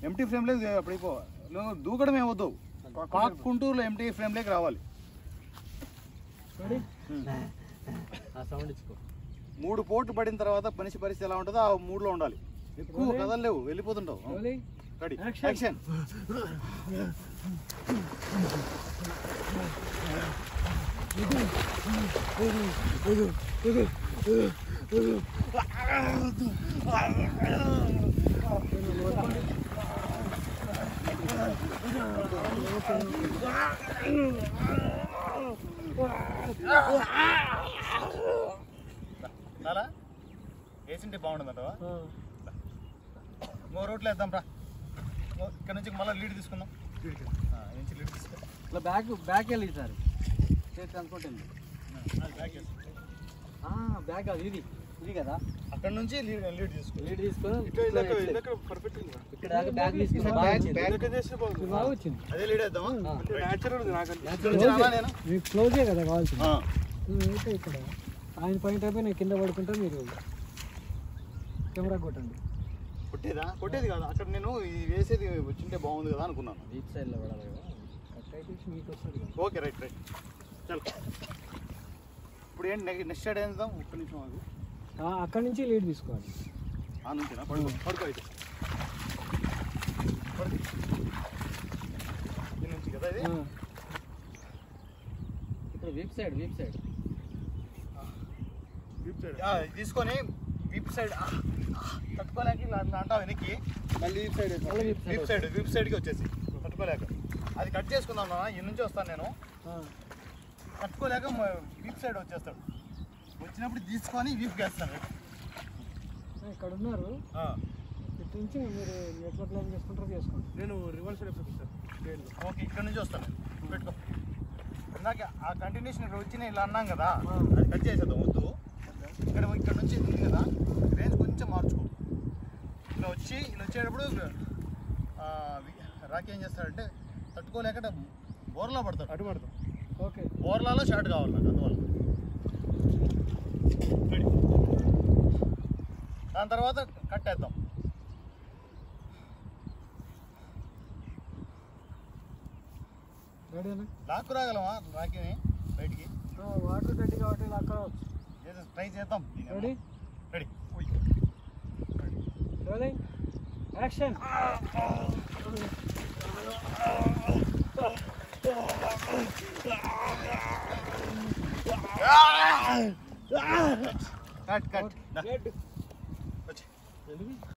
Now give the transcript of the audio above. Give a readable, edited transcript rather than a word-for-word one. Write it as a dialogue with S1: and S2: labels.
S1: Empty frame లేదు అప్పుడు దూకడం ఏమవుద్దు కాక్కుంటూరులో ఎంటీ ఫ్రేమ్ లేక రావాలి. 3 పోట్లు పడిన తర్వాత మనిషి పరిస్థితి ఎలా ఉంటుందో ఆ 3లో ఉండాలి. ఎక్కువ కదలలేవు, వెళ్ళిపోతుంటావు. Ready action. చాలా వేసింటే బాగుంటుందంటవా? ఇంకో రోడ్లో వేద్దాం రా. ఇక్కడ నుంచి మళ్ళీ లీడ్ తీసుకుందాం. నుంచి లీడ్ తీసుకో.
S2: ఇలా బ్యాక్ వెళ్ళి సార్ చేతి అనుకుంటుంది. బ్యాక్ అది ఇది కదా. అక్కడ నుంచి లీడ్ తీసుకొని ఇక్కడ బ్యాక్ తీసుకుని బాగా వచ్చింది. అదే లీడ్ వేద్దామా? మీకు క్లోజే కదా కావాల్సింది. ఇక్కడ ఆయన పాయింట్ అయిపోయి నేను కింద పడుకుంటా, మీరు కెమెరా కొట్టండి.
S1: కొట్టేది కాదు, అక్కడ నేను వేసేది వచ్చింటే బాగుంది కదా అనుకున్నాను.
S2: బీచ్ సైడ్లో పడాలి కదా, కట్ అయితే మీకు వస్తుంది.
S1: ఓకే రైట్ చల్. ఇప్పుడు ఏంటి నెక్స్ట్ సైడ్ వేద్దాం. ఒక్క నిమిషం ఆగు.
S2: అక్కడి నుంచి లీడ్ తీసుకోవాలి.
S1: ఆ నుంచేనా? పడుకో అయితే. ఈ నుంచి కదా ఇది.
S2: ఇప్పుడు వీప్ సైడ్
S1: తీసుకొని వీప్ సైడ్ తట్టుకోలేక ఇలా అంటావు వెనక్కి. మళ్ళీ వీప్ సైడ్కి వచ్చేసి తట్టుకోలేక అది కట్ చేసుకుందాం. ఈ నుంచి వస్తాను నేను. తట్టుకోలేక వీప్ సైడ్ వచ్చేస్తాడు. వచ్చినప్పుడు తీసుకొని వీప్ వేస్తాను.
S2: ఇక్కడ ఉన్నారు, ఇటు నుంచి మీరు ఎట్లా ప్లాన్ చేసుకుంటారో చేసుకోండి.
S1: నేను రివర్స్ సైడ్ సార్. ఓకే, ఇక్కడ నుంచి వస్తాను. పెట్టుకో. ఇందాక ఆ కంటిన్యూషన్ ఇక్కడ వచ్చి ఇలా అన్నాం కదా, అది కట్ చేసేద్దాం. వద్దు, ఇక్కడ నుంచి ఉంది కదా, రేంజ్ కొంచెం మార్చుకో. ఇలా వచ్చేటప్పుడు రాకి ఏం చేస్తాడంటే తట్టుకోలేక బోర్లా పడతాడు. అటు పడతాం.
S2: ఓకే,
S1: బోర్లాలో షార్ట్ కావాలి నాకు, అందువల్ల. దాని తర్వాత కట్టేద్దాం. లాక్కు రాగలమా రాకిని బయటికి?
S2: వాటర్ గట్టి కాబట్టి లాక్ రావచ్చు.
S1: ట్రై చేద్దాం.
S2: Ready action.
S1: కట్